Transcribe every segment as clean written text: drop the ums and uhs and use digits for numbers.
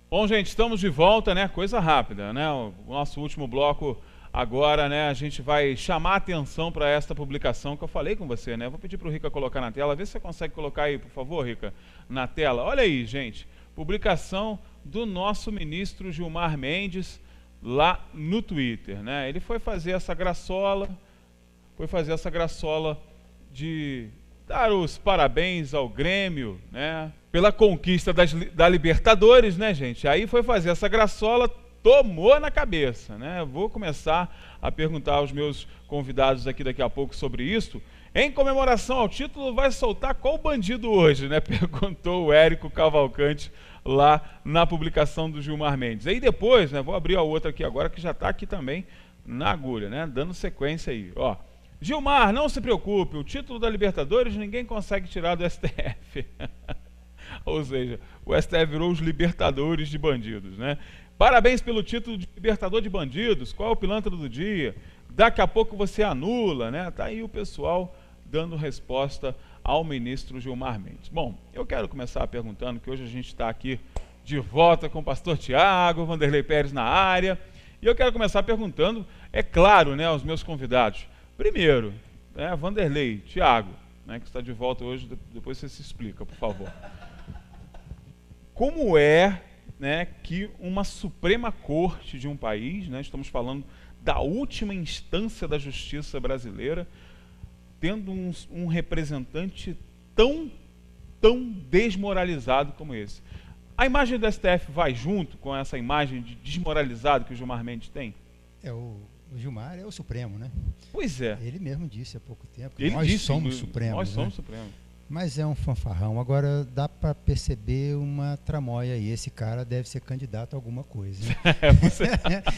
Bom, gente, estamos de volta, né? Coisa rápida, né? O nosso último bloco agora, né? A gente vai chamar a atenção para esta publicação que eu falei com você, né? Vou pedir para o Rica colocar na tela. Vê se você consegue colocar aí, por favor, Rica, na tela. Olha aí, gente. Publicação do nosso ministro Gilmar Mendes lá no Twitter, né? Ele foi fazer essa graçola de dar os parabéns ao Grêmio, né? Pela conquista da Libertadores, né, gente? Aí foi fazer essa graçola, tomou na cabeça, né? Vou começar a perguntar aos meus convidados aqui daqui a pouco sobre isso. Em comemoração ao título, vai soltar qual bandido hoje, né? Perguntou o Érico Cavalcante lá na publicação do Gilmar Mendes. Aí depois, né? Vou abrir a outra aqui agora, que já está aqui também na agulha, né? Dando sequência aí, ó. Gilmar, não se preocupe, o título da Libertadores ninguém consegue tirar do STF. Ou seja, o STF virou os libertadores de bandidos, né? Parabéns pelo título de libertador de bandidos, qual é o pilantra do dia? Daqui a pouco você anula, né? Tá aí o pessoal dando resposta ao ministro Gilmar Mendes. Bom, eu quero começar perguntando, que hoje a gente está aqui de volta com o pastor Tiago, Vanderlei Pérez na área, e eu quero começar perguntando, é claro, né, aos meus convidados. Primeiro, né, Vanderlei, Tiago, né, que está de volta hoje, depois você se explica, por favor. Como é, né, que uma Suprema Corte de um país, né, estamos falando da última instância da justiça brasileira, tendo um representante tão desmoralizado como esse? A imagem do STF vai junto com essa imagem de desmoralizado que o Gilmar Mendes tem? O Gilmar é o Supremo, né? Pois é. Ele mesmo disse há pouco tempo que Ele nós disse, somos Supremos. Nós somos né? Supremos. Mas é um fanfarrão. Agora dá para perceber uma tramóia aí. Esse cara deve ser candidato a alguma coisa.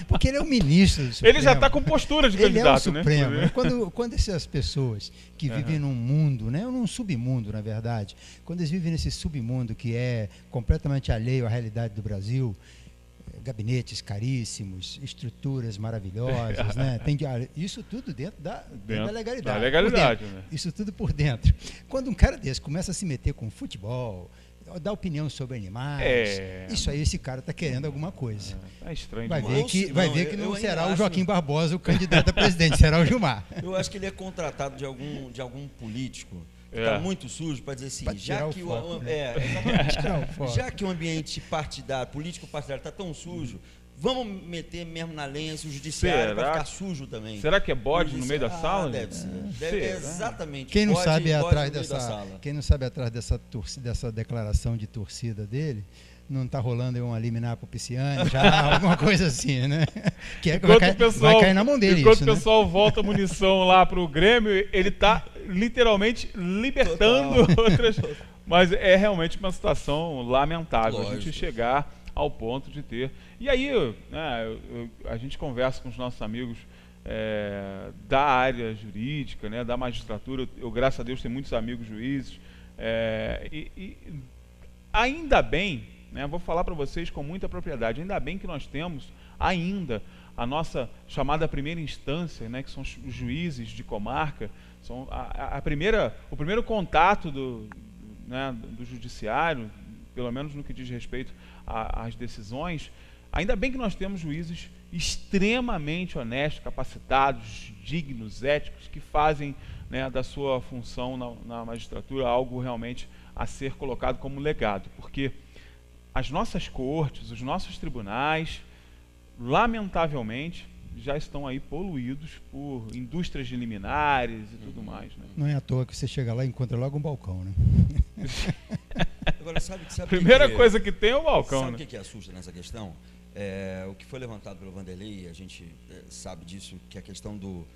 Porque ele é o ministro do Supremo. Ele já está com postura de candidato, né? Ele é o Supremo. Né? Quando essas pessoas que vivem num mundo, né, num submundo, na verdade, quando eles vivem nesse submundo que é completamente alheio à realidade do Brasil, gabinetes caríssimos, estruturas maravilhosas, né? Isso tudo dentro da legalidade. Da legalidade, né? Isso tudo por dentro. Quando um cara desse começa a se meter com futebol, dar opinião sobre animais, isso aí esse cara está querendo alguma coisa. É estranho. Vai ver que não será o Joaquim Barbosa o candidato a presidente, será o Gilmar. Eu acho que ele é contratado de algum político que está muito sujo para dizer assim, já que o ambiente partidário, político partidário está tão sujo, vamos meter mesmo na lenha o judiciário para ficar sujo também. Será que é bode no meio da sala? Deve ser. Exatamente. Quem não sabe atrás dessa declaração de torcida dele, não está rolando uma liminar para o Pisciani, já alguma coisa assim, né? Que é que vai cair na mão dele. Enquanto isso, o pessoal volta munição lá para o Grêmio, ele está literalmente libertando outras. Mas é realmente uma situação lamentável. Lógico. A gente chegar ao ponto de ter. E aí, né, a gente conversa com os nossos amigos da área jurídica, né, da magistratura. Eu, graças a Deus, tenho muitos amigos juízes. E ainda bem, né, vou falar para vocês com muita propriedade, ainda bem que nós temos ainda a nossa chamada primeira instância, né, que são os juízes de comarca, são o primeiro contato do judiciário, pelo menos no que diz respeito às decisões. Ainda bem que nós temos juízes extremamente honestos, capacitados, dignos, éticos, que fazem, né, da sua função na magistratura algo realmente a ser colocado como legado, porque as nossas cortes, os nossos tribunais, lamentavelmente, já estão aí poluídos por indústrias de liminares e tudo mais, né? Não é à toa que você chega lá e encontra logo um balcão, né? Agora, sabe primeira coisa que tem é o balcão, sabe né? o que assusta nessa questão? O que foi levantado pelo Vanderlei, a gente sabe disso, que a questão do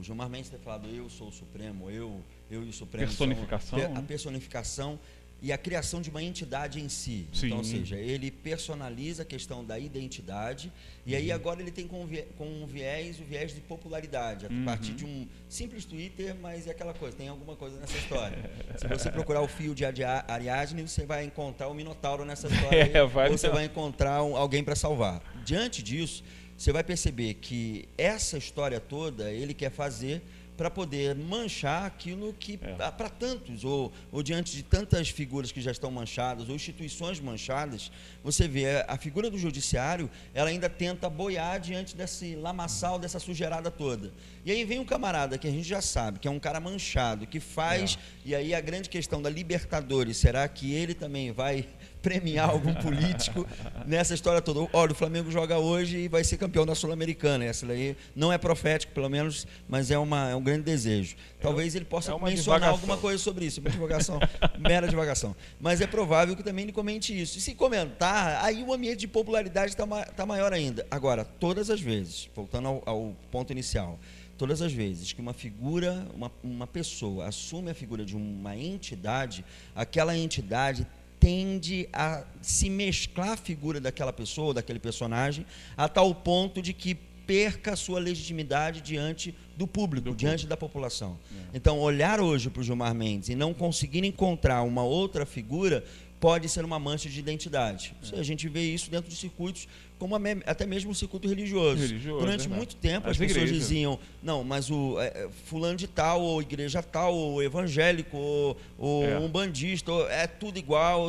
Gilmar Mendes ter falado eu sou o Supremo, eu e o Supremo. Personificação. A personificação e a criação de uma entidade em si. Sim. Então, ou seja, ele personaliza a questão da identidade e aí agora ele tem o viés de popularidade, a partir de um simples Twitter, mas é aquela coisa, tem alguma coisa nessa história. Se você procurar o fio de Ariadne, você vai encontrar o Minotauro nessa história, ou você vai encontrar alguém para salvar. Diante disso, você vai perceber que essa história toda ele quer fazer para poder manchar aquilo que, para tantos, ou diante de tantas figuras que já estão manchadas, ou instituições manchadas, você vê a figura do judiciário, ela ainda tenta boiar diante desse lamaçal, dessa sujeirada toda. E aí vem um camarada que a gente já sabe, que é um cara manchado, que faz, e aí a grande questão da Libertadores, será que ele também vai premiar algum político nessa história toda? Olha, o Flamengo joga hoje e vai ser campeão da Sul-Americana. Essa daí não é profético, pelo menos, mas é um grande desejo. Talvez ele possa mencionar alguma coisa sobre isso, uma divagação, mera divagação. Mas é provável que também ele comente isso. E se comentar, aí o ambiente de popularidade está maior ainda. Agora, todas as vezes, voltando ao ponto inicial, todas as vezes que uma figura, uma pessoa assume a figura de uma entidade, aquela entidade tende a se mesclar a figura daquela pessoa, daquele personagem, a tal ponto de que perca a sua legitimidade diante do público, diante da população. Então, olhar hoje para o Gilmar Mendes e não conseguir encontrar uma outra figura pode ser uma mancha de identidade. A gente vê isso dentro de circuitos, como até mesmo o circuito religioso. Durante muito tempo as pessoas diziam, não, mas o fulano de tal, ou igreja tal, ou evangélico, ou umbandista, é tudo igual,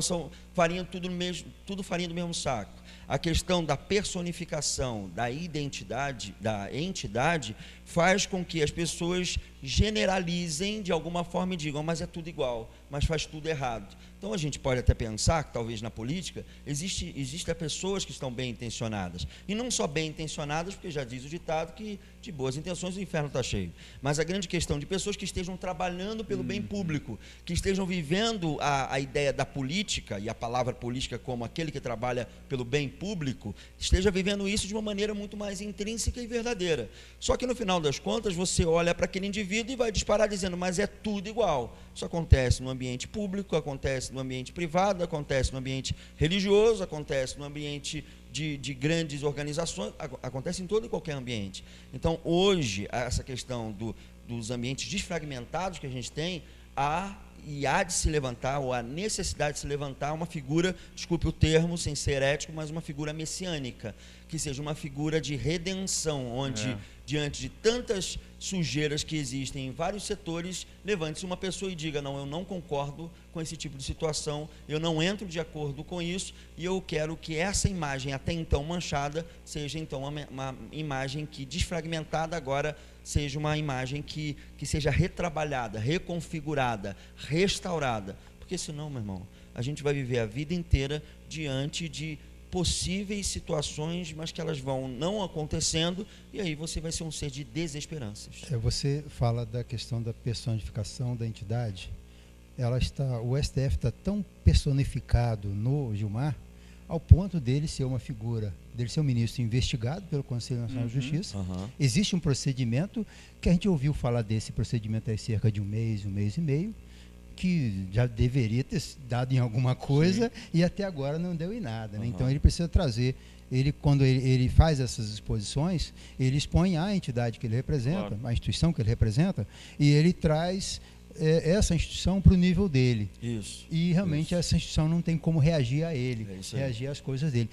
farinha tudo farinha do mesmo saco. A questão da personificação, da identidade, da entidade, faz com que as pessoas generalizem de alguma forma e digam, mas é tudo igual, mas faz tudo errado. Então a gente pode até pensar que talvez na política existem pessoas que estão bem intencionadas, e não só bem intencionadas, porque já diz o ditado que de boas intenções o inferno está cheio, mas a grande questão de pessoas que estejam trabalhando pelo bem público, que estejam vivendo a ideia da política, e a palavra política como aquele que trabalha pelo bem público, esteja vivendo isso de uma maneira muito mais intrínseca e verdadeira. Só que no final das contas você olha para aquele indivíduo e vai disparar dizendo, mas é tudo igual. Isso acontece no ambiente público, acontece no ambiente privado, acontece no ambiente religioso, acontece no ambiente de grandes organizações, acontece em todo e qualquer ambiente. Então, hoje, essa questão dos ambientes desfragmentados que a gente tem, há de se levantar, ou a necessidade de se levantar uma figura, desculpe o termo, sem ser ético, mas uma figura messiânica, que seja uma figura de redenção, onde, diante de tantas sujeiras que existem em vários setores, levante-se uma pessoa e diga, não, eu não concordo com esse tipo de situação, eu não entro de acordo com isso, e eu quero que essa imagem, até então manchada, seja então uma imagem que, desfragmentada agora, seja uma imagem que seja retrabalhada, reconfigurada, restaurada, porque senão, meu irmão, a gente vai viver a vida inteira diante de possíveis situações, mas que elas vão não acontecendo, e aí você vai ser um ser de desesperanças. Você fala da questão da personificação da entidade. O STF está tão personificado no Gilmar, ao ponto dele ser uma figura, dele ser um ministro investigado pelo Conselho Nacional de Justiça. Existe um procedimento, que a gente ouviu falar desse procedimento há cerca de um mês e meio, que já deveria ter dado em alguma coisa, e até agora não deu em nada. Né? Então ele precisa trazer, quando ele faz essas exposições, ele expõe a entidade que ele representa, a instituição que ele representa, e ele traz essa instituição para o nível dele. E realmente essa instituição não tem como reagir a ele, reagir às coisas dele.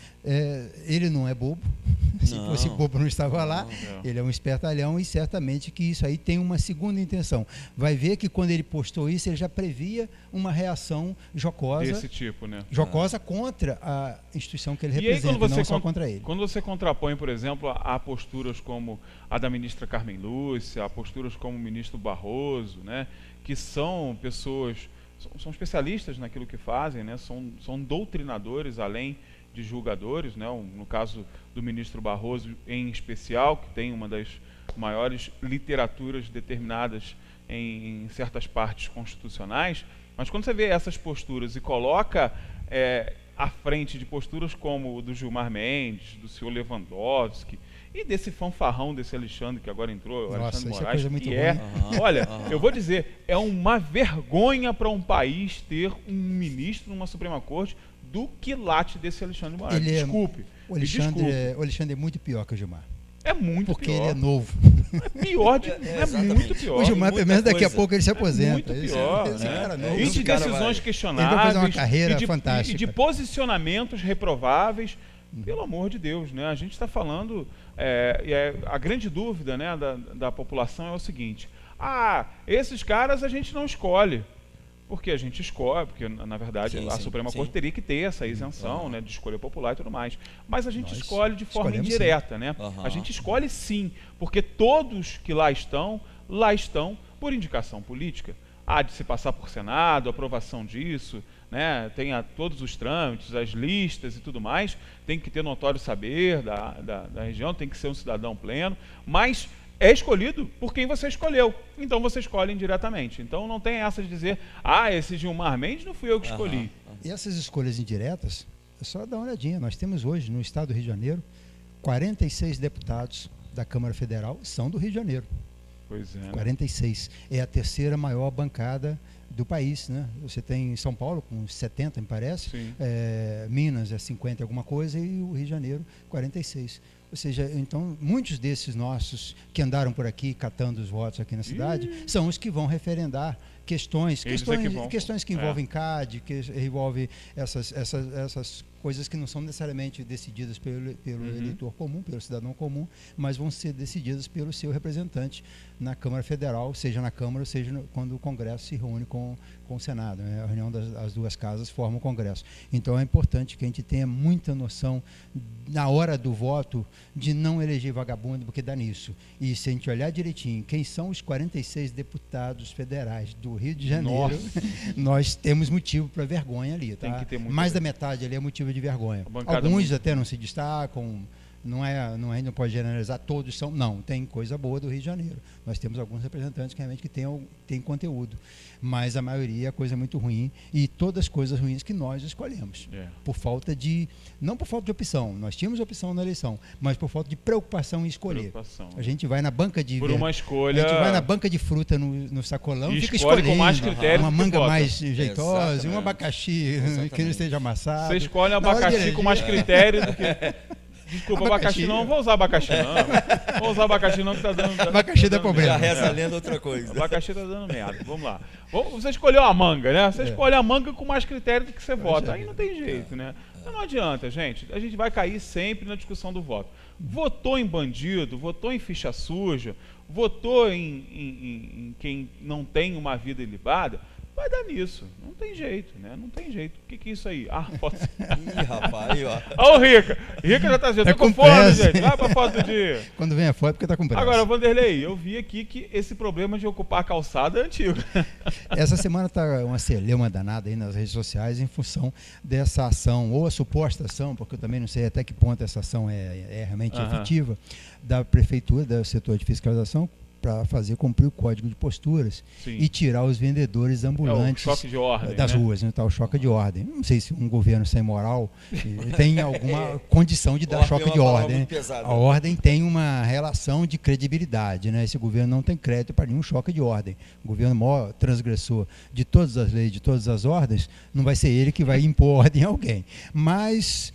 Ele não é bobo, se fosse bobo não estava lá, ele é um espertalhão, e certamente que isso aí tem uma segunda intenção. Vai ver que quando ele postou isso, ele já previa uma reação jocosa, desse tipo, né? Jocosa contra a instituição que ele representa, e não só contra ele. Quando você contrapõe, por exemplo, a posturas como a da ministra Carmen Lúcia, a posturas como o ministro Barroso, né? Que são pessoas, são especialistas naquilo que fazem, né? São doutrinadores além de julgadores, né? No caso do ministro Barroso em especial, que tem uma das maiores literaturas determinadas em certas partes constitucionais, mas quando você vê essas posturas e coloca à frente de posturas como o do Gilmar Mendes, do senhor Lewandowski, e desse fanfarrão desse Alexandre, que agora entrou, Alexandre Moraes, olha, eu vou dizer, é uma vergonha para um país ter um ministro numa Suprema Corte do quilate desse Alexandre Moraes. Desculpe. O Alexandre é muito pior que o Gilmar. É muito porque pior. Porque ele é novo. É muito pior. O Gilmar, pelo menos daqui a pouco, ele se aposenta. Muito pior. Esse cara novo. E de decisões questionáveis. Ele vai fazer uma carreira fantástica. E de posicionamentos reprováveis. Pelo amor de Deus, né? A gente está falando, a grande dúvida, né, da população é o seguinte: Esses caras a gente não escolhe. Porque a gente escolhe, porque na verdade a Suprema Corte teria que ter essa isenção, né, de escolha popular e tudo mais. Mas a gente escolhe de forma indireta, né? A gente escolhe sim, porque todos que lá estão por indicação política. Há de se passar por Senado, aprovação disso, né? Tem todos os trâmites, as listas e tudo mais, tem que ter notório saber da região, tem que ser um cidadão pleno, mas é escolhido por quem você escolheu. Então você escolhe indiretamente. Então não tem essa de dizer, esse Gilmar Mendes não fui eu que escolhi. E essas escolhas indiretas, é só dar uma olhadinha. Nós temos hoje, no estado do Rio de Janeiro, 46 deputados da Câmara Federal são do Rio de Janeiro. Pois é. 46. É a terceira maior bancada do país, né? Você tem São Paulo com 70, me parece. Minas é 50 alguma coisa e o Rio de Janeiro 46. Ou seja, então, muitos desses nossos que andaram por aqui catando os votos aqui na cidade são os que vão referendar questões que envolvem CAD, que envolvem essas coisas que não são necessariamente decididas pelo eleitor comum, pelo cidadão comum, mas vão ser decididas pelo seu representante na Câmara Federal, seja na Câmara, seja quando o Congresso se reúne com o Senado, né? A reunião das duas casas forma o Congresso. Então é importante que a gente tenha muita noção, na hora do voto, de não eleger vagabundo, porque dá nisso. E se a gente olhar direitinho, quem são os 46 deputados federais do Rio de Janeiro, nós temos motivo para vergonha ali, tá? Tem que ter mais da metade ali é motivo de vergonha. Alguns até não se destacam, não pode generalizar, todos são, não, tem coisa boa do Rio de Janeiro. Nós temos alguns representantes que realmente têm conteúdo, mas a maioria é coisa muito ruim, e todas as coisas ruins que nós escolhemos, não por falta de opção, nós tínhamos opção na eleição, mas por falta de preocupação em escolher. A gente vai na banca de uma escolha, a gente vai na banca de fruta no sacolão e fica escolhendo com mais critério, uma manga mais jeitosa, um abacaxi que não esteja amassado. Você escolhe um abacaxi com mais critério do que... Desculpa, abacaxi não, vou usar abacaxi não. Vou usar abacaxi não, que tá dando... Abacaxi dá problema. Já reza a lenda outra coisa. Abacaxi tá dando merda, vamos lá. Você escolheu a manga, né? Você escolhe a manga com mais critério do que você vota. Aí não tem jeito, né? Então não adianta, gente. A gente vai cair sempre na discussão do voto. Votou em bandido, votou em ficha suja, votou em quem não tem uma vida ilibada, vai dar nisso. Não tem jeito, né? Não tem jeito. O que é isso aí? Pode ser. Ih, rapaz, aí, ó. Olha o Rica. Rica já tá dizendo, tô com fome, gente. Vai pra foto do dia. Quando vem a foto, porque tá com pressa. Agora, Vanderlei, eu vi aqui que esse problema de ocupar a calçada é antigo. Essa semana tá uma celeuma danada aí nas redes sociais em função dessa ação, ou a suposta ação, porque eu também não sei até que ponto essa ação é realmente efetiva, da Prefeitura, do setor de fiscalização, para fazer cumprir o código de posturas e tirar os vendedores ambulantes o choque de ordem, das ruas, né? Tá, o choque de ordem. Não sei se um governo sem moral tem alguma condição de dar choque de ordem. Né? A ordem tem uma relação de credibilidade, né? Esse governo não tem crédito para nenhum choque de ordem. O governo maior transgressor de todas as leis, de todas as ordens, não vai ser ele que vai impor ordem a alguém. Mas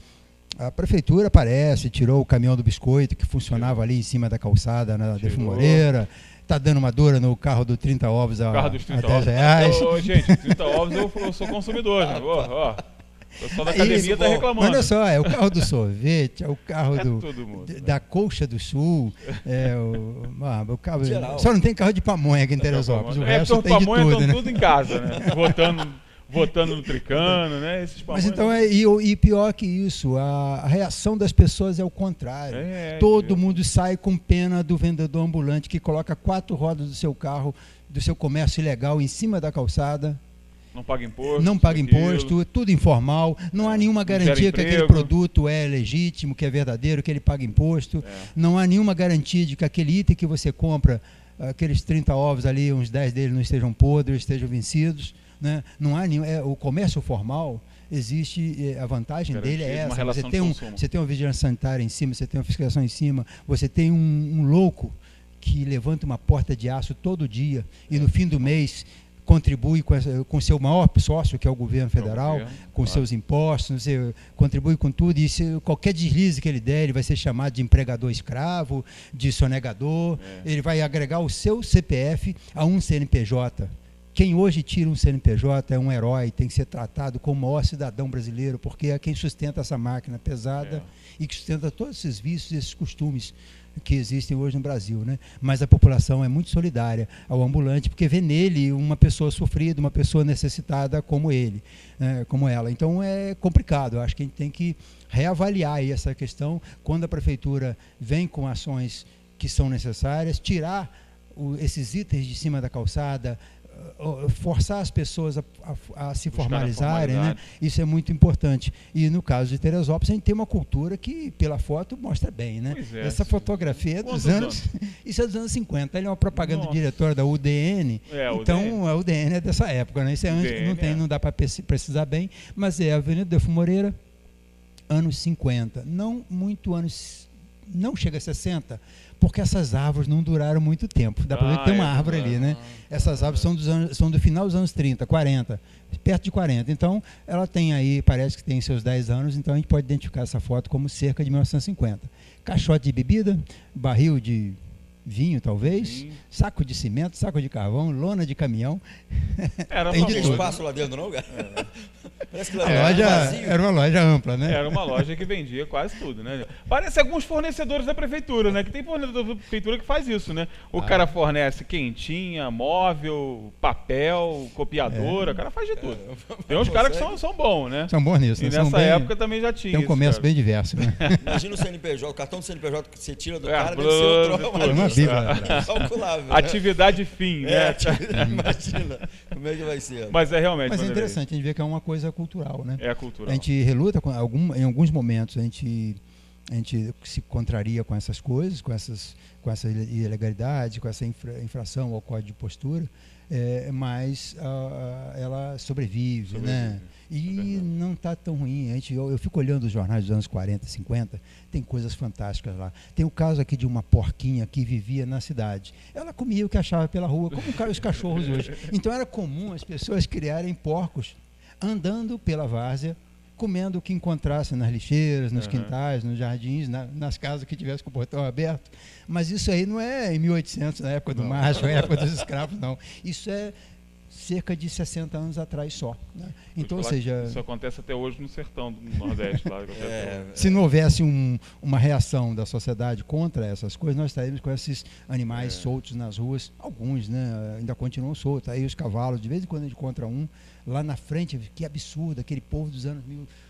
a prefeitura aparece, tirou o caminhão do biscoito que funcionava ali em cima da calçada na Adolfo Moreira, está dando uma dura no carro do 30 ovos a R$10. Gente, 30 ovos eu sou consumidor, né? O pessoal da academia está reclamando. Olha só, é o carro do sorvete, é o carro da Colcha do Sul, o carro, só não tem carro de pamonha aqui em Teresópolis, o resto tem de tudo. Estão tudo em casa, né? Votando no Tricano, né? Esses mas então e pior que isso, a reação das pessoas é o contrário. Todo mundo sai com pena do vendedor ambulante que coloca 4 rodas do seu carro, do seu comércio ilegal em cima da calçada. Não paga imposto. Não paga imposto, tudo informal. Não há nenhuma garantia que aquele produto é legítimo, que é verdadeiro, que ele paga imposto. Não há nenhuma garantia de que aquele item que você compra, aqueles 30 ovos ali, uns 10 deles não estejam podres, estejam vencidos. Né? Não há nenhum, o comércio formal existe, a vantagem dele é essa. Você tem uma vigilância sanitária em cima, você tem uma fiscalização em cima, você tem um louco que levanta uma porta de aço todo dia e no fim do mês contribui com seu maior sócio, que é o governo federal, com seus impostos, você contribui com tudo, e qualquer deslize que ele der, ele vai ser chamado de empregador escravo, de sonegador, ele vai agregar o seu CPF a um CNPJ. Quem hoje tira um CNPJ é um herói, tem que ser tratado como o maior cidadão brasileiro, porque é quem sustenta essa máquina pesada e que sustenta todos esses vícios e esses costumes que existem hoje no Brasil, né? Mas a população é muito solidária ao ambulante, porque vê nele uma pessoa sofrida, uma pessoa necessitada como ele, como ela. Então é complicado, eu acho que a gente tem que reavaliar aí essa questão quando a prefeitura vem com ações que são necessárias, tirar esses itens de cima da calçada, forçar as pessoas a se formalizarem, né? Isso é muito importante. E no caso de Teresópolis, a gente tem uma cultura que, pela foto, mostra bem, né? Essa fotografia é dos anos... Isso é dos anos 50. Ele é uma propaganda diretora da UDN. Então, a UDN é dessa época, né? Isso é antes, não dá para precisar bem, mas é a Avenida Delfim Moreira, anos 50. Não muito anos... Não chega a 60, porque essas árvores não duraram muito tempo. Dá para ver que tem uma árvore ali, né? Essas árvores são do final dos anos 30, 40, perto de 40. Então, ela tem aí, parece que tem seus 10 anos, então a gente pode identificar essa foto como cerca de 1950. Caixote de bebida, barril de vinho, talvez, saco de cimento, saco de carvão, lona de caminhão. Tem espaço lá dentro, não, cara? Parece que era uma loja ampla, né? Era uma loja que vendia quase tudo, né? Parece alguns fornecedores da prefeitura, né? Que tem fornecedor da prefeitura que faz isso, né? O cara fornece quentinha, móvel, papel, copiadora, o cara faz de tudo. Tem uns caras que são bons, né? São bons nisso. E nessa época também já tinha. Tem um comércio bem diverso, né? Imagina o CNPJ, o cartão do CNPJ que você tira do cara, deve ser outro. Calculável, né? Atividade fim, né? Imagina como é que vai ser. Mas é realmente. Mas é interessante, a gente vê que é uma coisa cultural, né? É cultural. A gente reluta em alguns momentos, a gente se contraria com essas coisas, com essas ilegalidades, com essa infração ao código de postura, mas ela sobrevive, né? E não está tão ruim. Eu fico olhando os jornais dos anos 40, 50, tem coisas fantásticas lá. Tem o caso aqui de uma porquinha que vivia na cidade. Ela comia o que achava pela rua, como os cachorros hoje. Então era comum as pessoas criarem porcos andando pela várzea, comendo o que encontrasse nas lixeiras, nos quintais, nos jardins, nas casas que tivesse com o portão aberto. Mas isso aí não é em 1800, na época do macho, na época dos escravos, não. Isso é cerca de 60 anos atrás só, né? Então, ou seja... Isso acontece até hoje no sertão do Nordeste. Lá, se não houvesse uma reação da sociedade contra essas coisas, nós estaríamos com esses animais soltos nas ruas, alguns, né, ainda continuam soltos. Aí os cavalos, de vez em quando a gente encontra um, lá na frente, que absurdo, aquele povo dos anos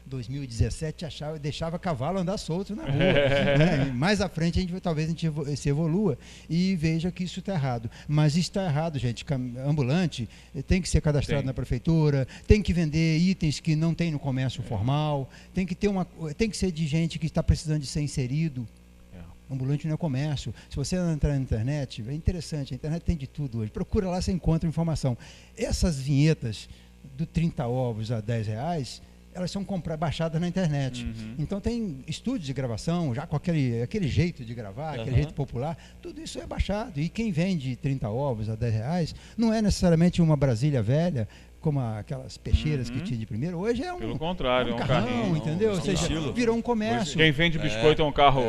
2017 deixava cavalo andar solto na rua. Né? Mais à frente, talvez a gente se evolua e veja que isso está errado. Mas isso está errado, gente. Ambulante tem que ser cadastrado na prefeitura, tem que vender itens que não tem no comércio formal, tem que ser de gente que está precisando de ser inserido. Ambulante não é comércio. Se você entrar na internet, é interessante, a internet tem de tudo hoje. Procura lá, você encontra informação. Essas vinhetas do 30 ovos a R$10, elas são baixadas na internet. Então tem estúdios de gravação, já com aquele jeito de gravar, aquele jeito popular, tudo isso é baixado. E quem vende 30 ovos a R$10 não é necessariamente uma Brasília velha, como aquelas peixeiras que tinha de primeiro. Hoje é pelo contrário, é um carrão, carrinho, entendeu? Ou seja, virou um comércio. Quem vende biscoito é um carro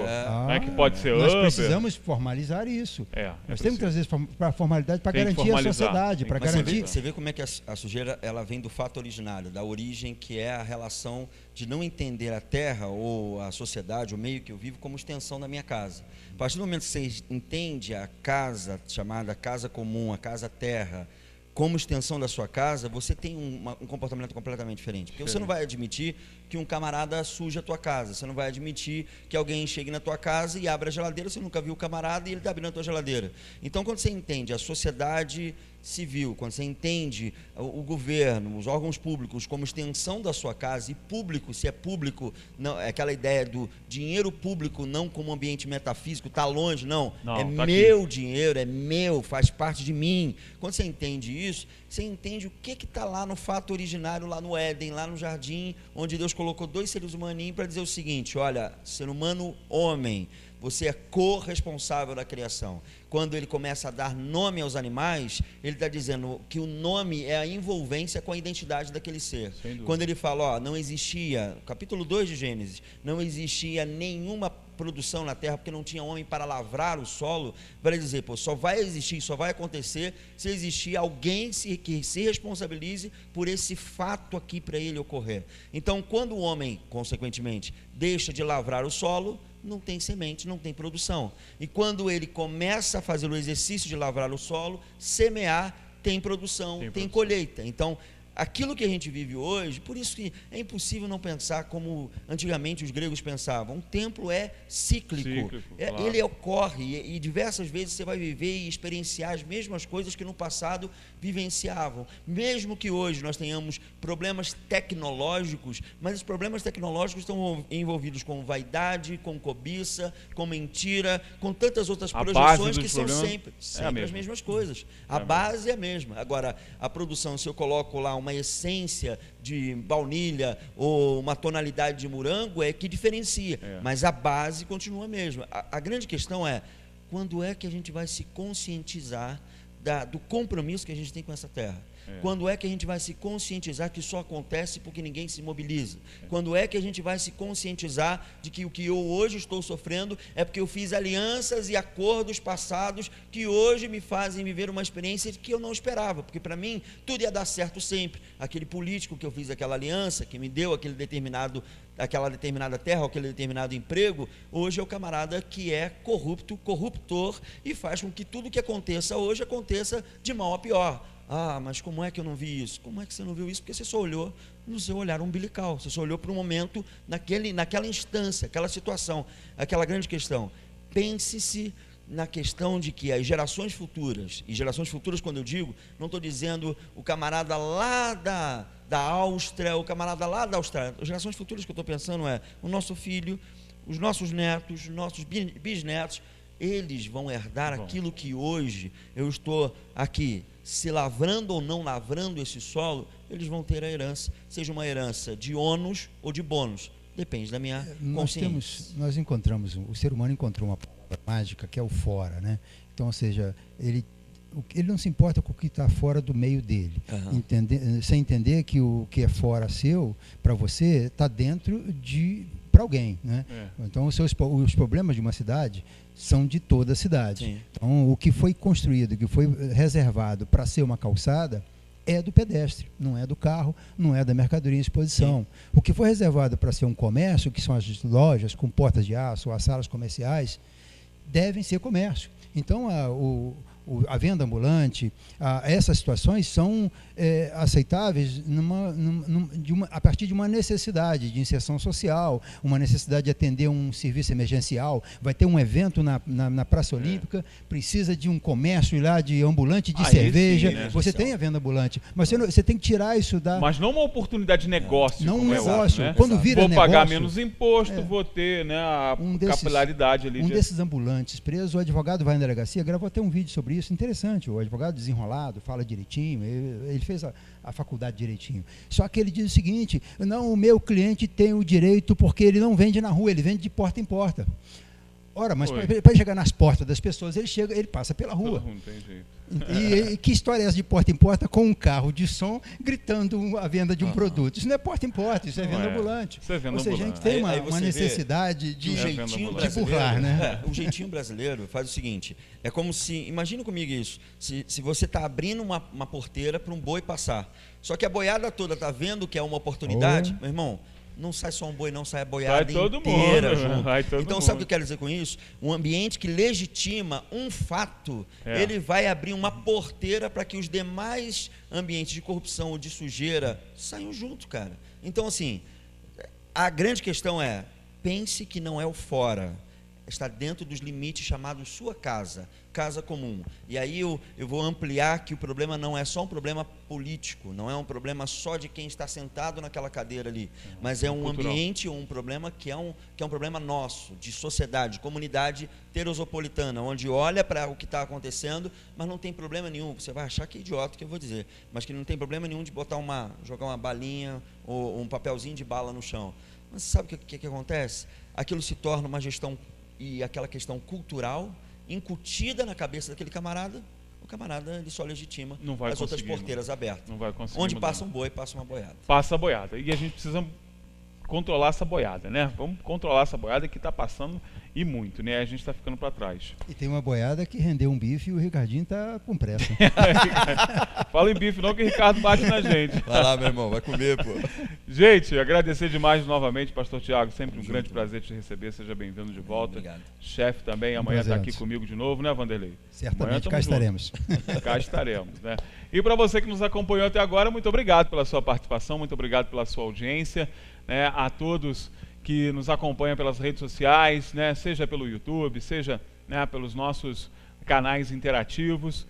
que pode ser Nós Uber. precisamos formalizar isso. Nós temos que trazer para a formalidade, para garantir a sociedade, para garantir... Você vê como é que a sujeira ela vem do fato originário, da origem, que é a relação de não entender a terra ou a sociedade, o meio que eu vivo, como extensão da minha casa. A partir do momento que você entende a casa, chamada casa comum, a casa terra, como extensão da sua casa, você tem um comportamento completamente diferente. Porque você não vai admitir que um camarada suje a tua casa. Você não vai admitir que alguém chegue na tua casa e abra a geladeira. Você nunca viu o camarada e ele está abrindo a tua geladeira. Então, quando você entende a sociedade civil, quando você entende o governo, os órgãos públicos como extensão da sua casa, e público, se é público, não, é aquela ideia do dinheiro público não como ambiente metafísico, está longe, não tá meu aqui. Dinheiro, é meu, faz parte de mim. Quando você entende isso, você entende o que está lá no fato originário, lá no Éden, lá no jardim, onde Deus colocou dois seres humaninhos para dizer o seguinte: olha, ser humano, homem, você é corresponsável da criação. Quando ele começa a dar nome aos animais, ele está dizendo que o nome é a envolvência com a identidade daquele ser. Quando ele fala, não existia, capítulo 2 de Gênesis, não existia nenhuma produção na terra, porque não tinha homem para lavrar o solo, para dizer, só vai existir, só vai acontecer se existir alguém que se responsabilize por esse fato aqui para ele ocorrer. Então, quando o homem, consequentemente, deixa de lavrar o solo, não tem semente, não tem produção. E quando ele começa a fazer o exercício de lavrar o solo, semear, tem produção, tem colheita. Então, aquilo que a gente vive hoje, por isso que é impossível não pensar como antigamente os gregos pensavam. Um templo é cíclico, claro. Ele ocorre e diversas vezes você vai viver e experienciar as mesmas coisas que no passado vivenciavam. Mesmo que hoje nós tenhamos problemas tecnológicos, mas os problemas tecnológicos estão envolvidos com vaidade, com cobiça, com mentira, com tantas outras projeções que são sempre as mesmas coisas. A base é a mesma. Agora, a produção, se eu coloco lá uma essência de baunilha ou uma tonalidade de morango, é que diferencia, mas a base continua a mesma. A grande questão é, quando é que a gente vai se conscientizar do compromisso que a gente tem com essa terra? Quando é que a gente vai se conscientizar que isso acontece porque ninguém se mobiliza? Quando é que a gente vai se conscientizar de que o que eu hoje estou sofrendo é porque eu fiz alianças e acordos passados que hoje me fazem viver uma experiência que eu não esperava, porque para mim tudo ia dar certo sempre. Aquele político que eu fiz aquela aliança, que me deu aquela determinada terra, ou aquele determinado emprego, hoje é o camarada que é corruptor, e faz com que tudo que aconteça hoje aconteça de mal a pior. Ah, mas como é que eu não vi isso? Como é que você não viu isso? Porque você só olhou no seu olhar umbilical, você só olhou para o momento, naquela instância, aquela situação, aquela grande questão. Pense-se na questão de que as gerações futuras, e gerações futuras quando eu digo, não estou dizendo o camarada lá da Áustria, o camarada lá da Austrália. As gerações futuras que eu estou pensando é o nosso filho, os nossos netos, os nossos bisnetos, eles vão herdar aquilo que hoje eu estou aqui, se lavrando ou não lavrando esse solo, eles vão ter a herança, seja uma herança de ônus ou de bônus, depende da minha consciência. Nós encontramos, o ser humano encontrou uma palavra mágica que é o fora, né? Então, ou seja, ele não se importa com o que está fora do meio dele, sem entender que o que é fora seu, para você, está dentro para alguém, né? Então, os problemas de uma cidade são de toda a cidade. Sim. Então, o que foi construído, o que foi reservado para ser uma calçada, é do pedestre, não é do carro, não é da mercadoria em exposição. Sim. O que foi reservado para ser um comércio, que são as lojas com portas de aço, as salas comerciais, devem ser comércio. Então, a venda ambulante, essas situações são aceitáveis a partir de uma necessidade de inserção social, uma necessidade de atender um serviço emergencial. Vai ter um evento na Praça Olímpica, precisa de um comércio lá de ambulante de cerveja. Sim, né? Você tem a venda ambulante, mas você tem que tirar isso da... Mas não uma oportunidade de negócio. Não um negócio. Né? Quando vira vou negócio... pagar menos imposto, vou ter, né, a capilaridade ali. Desses ambulantes presos, o advogado vai na delegacia, gravou até um vídeo sobre isso, interessante, o advogado desenrolado, fala direitinho, ele fez a faculdade direitinho. Só que ele diz o seguinte: não, o meu cliente tem o direito porque ele não vende na rua, ele vende de porta em porta. Ora, mas para chegar nas portas das pessoas, ele passa pela rua. Não tem jeito. E que história é essa de porta em porta com um carro de som gritando a venda de um produto? Isso não é porta em porta, isso é venda ambulante. Isso é venda ambulante. A gente tem uma necessidade de burlar, né? O jeitinho brasileiro faz o seguinte, é como se, imagina comigo isso, se você está abrindo uma porteira para um boi passar, só que a boiada toda está vendo que é uma oportunidade, meu irmão, não sai só um boi, não, sai a boiada inteira junto. Então, sabe o que eu quero dizer com isso? Um ambiente que legitima um fato, ele vai abrir uma porteira para que os demais ambientes de corrupção ou de sujeira saiam junto, cara. Então, assim, a grande questão é, pense que não é o fora, está dentro dos limites chamados sua casa, casa comum. E aí eu vou ampliar que o problema não é só um problema político, não é um problema só de quem está sentado naquela cadeira ali, mas é um ambiente, um problema que é um problema nosso, de sociedade, comunidade terosopolitana, onde olha para o que está acontecendo, mas não tem problema nenhum, você vai achar que é idiota o que eu vou dizer, mas que não tem problema nenhum de jogar uma balinha ou um papelzinho de bala no chão. Mas sabe o que acontece? Aquilo se torna uma gestão e aquela questão cultural incutida na cabeça daquele camarada, o camarada ele só legitima as outras porteiras abertas. Não vai conseguir onde mudar. Passa um boi, passa uma boiada. Passa a boiada. E a gente precisa controlar essa boiada, né? Vamos controlar essa boiada que está passando e muito, né? A gente está ficando para trás. E tem uma boiada que rendeu um bife e o Ricardinho tá com pressa. Fala em bife não que o Ricardo bate na gente. Vai lá, meu irmão, vai comer, pô. Gente, agradecer demais novamente, pastor Tiago, sempre um grande prazer te receber, seja bem-vindo de volta. Obrigado. Chefe também, amanhã está aqui comigo de novo, né, Vanderlei? Certamente, cá estaremos. Cá estaremos, né? E para você que nos acompanhou até agora, muito obrigado pela sua participação, muito obrigado pela sua audiência, né? A todos que nos acompanham pelas redes sociais, né? Seja pelo YouTube, seja, né, pelos nossos canais interativos.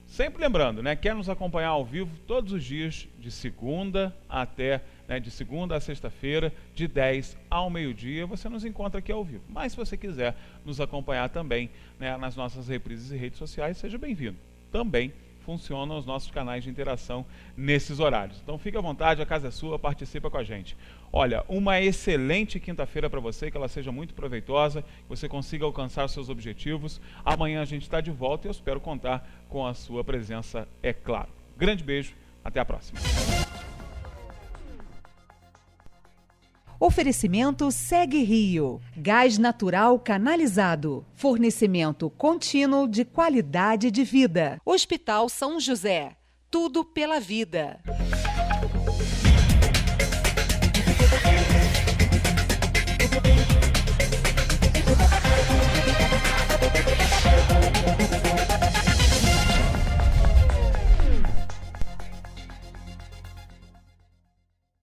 Sempre lembrando, né, quer nos acompanhar ao vivo todos os dias, de segunda a sexta-feira, de 10 ao meio-dia, você nos encontra aqui ao vivo. Mas se você quiser nos acompanhar também, né, nas nossas reprises e redes sociais, seja bem-vindo. Também funcionam os nossos canais de interação nesses horários. Então fique à vontade, a casa é sua, participa com a gente. Olha, uma excelente quinta-feira para você, que ela seja muito proveitosa, que você consiga alcançar seus objetivos. Amanhã a gente está de volta e eu espero contar com a sua presença, é claro. Grande beijo, até a próxima. Oferecimento Segue Rio. Gás natural canalizado. Fornecimento contínuo de qualidade de vida. Hospital São José. Tudo pela vida.